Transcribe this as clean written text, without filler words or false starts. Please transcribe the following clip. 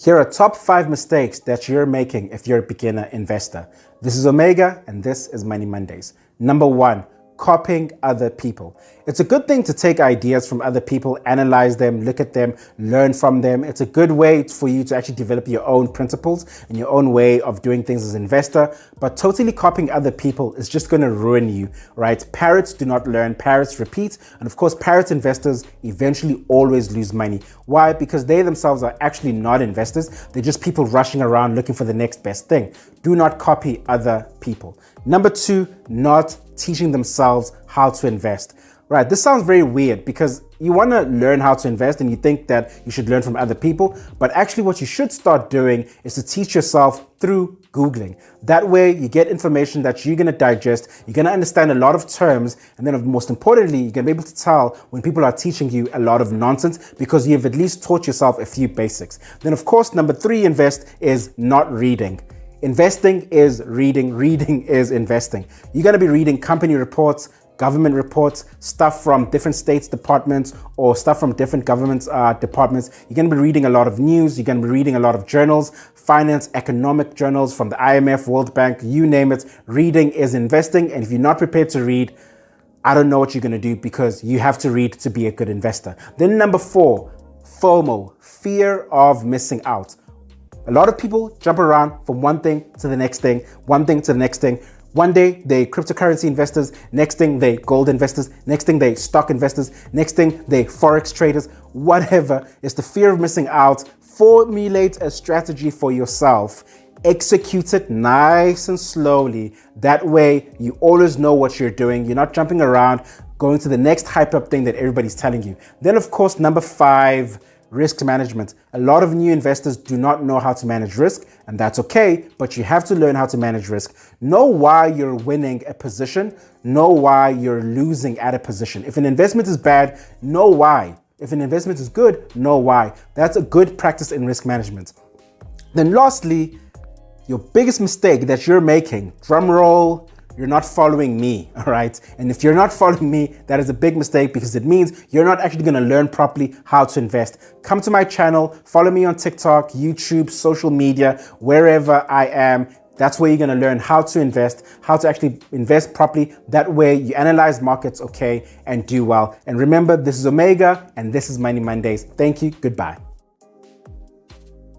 Here are top 5 mistakes that you're making if you're a beginner investor. This is Omega and this is Money Mondays. Number 1, copying other people. It's a good thing to take ideas from other people, analyze them, look at them, learn from them. It's a good way for you to actually develop your own principles and your own way of doing things as an investor. But totally copying other people is just going to ruin you, right? Parrots do not learn, parrots repeat. And of course, parrot investors eventually always lose money. Why? Because they themselves are actually not investors. They're just people rushing around looking for the next best thing. Do not copy other people. Number 2, not teaching themselves how to invest. Right, this sounds very weird because you want to learn how to invest and you think that you should learn from other people, but actually what you should start doing is to teach yourself through Googling. That way you get information that you're going to digest, you're going to understand a lot of terms, and then most importantly, you're going to be able to tell when people are teaching you a lot of nonsense because you've at least taught yourself a few basics. Then of course, number 3, invest is not reading. Investing is reading, reading is investing. You're going to be reading company reports, government reports, stuff from different states departments or stuff from different governments departments. You're going to be reading a lot of news. You're going to be reading a lot of journals, finance, economic journals from the IMF, World Bank, you name it. Reading is investing. And if you're not prepared to read, I don't know what you're going to do because you have to read to be a good investor. Then number 4, FOMO, fear of missing out. A lot of people jump around from one thing to the next thing, one thing to the next thing. One day they cryptocurrency investors, next thing they gold investors, next thing they stock investors, next thing they forex traders, whatever. It's the fear of missing out. Formulate a strategy for yourself. Execute it nice and slowly. That way you always know what you're doing. You're not jumping around, going to the next hyped up thing that everybody's telling you. Then of course, number 5, risk management. A lot of new investors do not know how to manage risk, and that's okay, but you have to learn how to manage risk. Know why you're winning a position, know why you're losing at a position. If an investment is bad, know why. If an investment is good, know why. That's a good practice in risk management. Then lastly, your biggest mistake that you're making, drum roll, you're not following me, all right? And if you're not following me, that is a big mistake because it means you're not actually gonna learn properly how to invest. Come to my channel, follow me on TikTok, YouTube, social media, wherever I am. That's where you're gonna learn how to invest, how to actually invest properly. That way you analyze markets, okay, and do well. And remember, this is Omega and this is Money Mondays. Thank you, goodbye.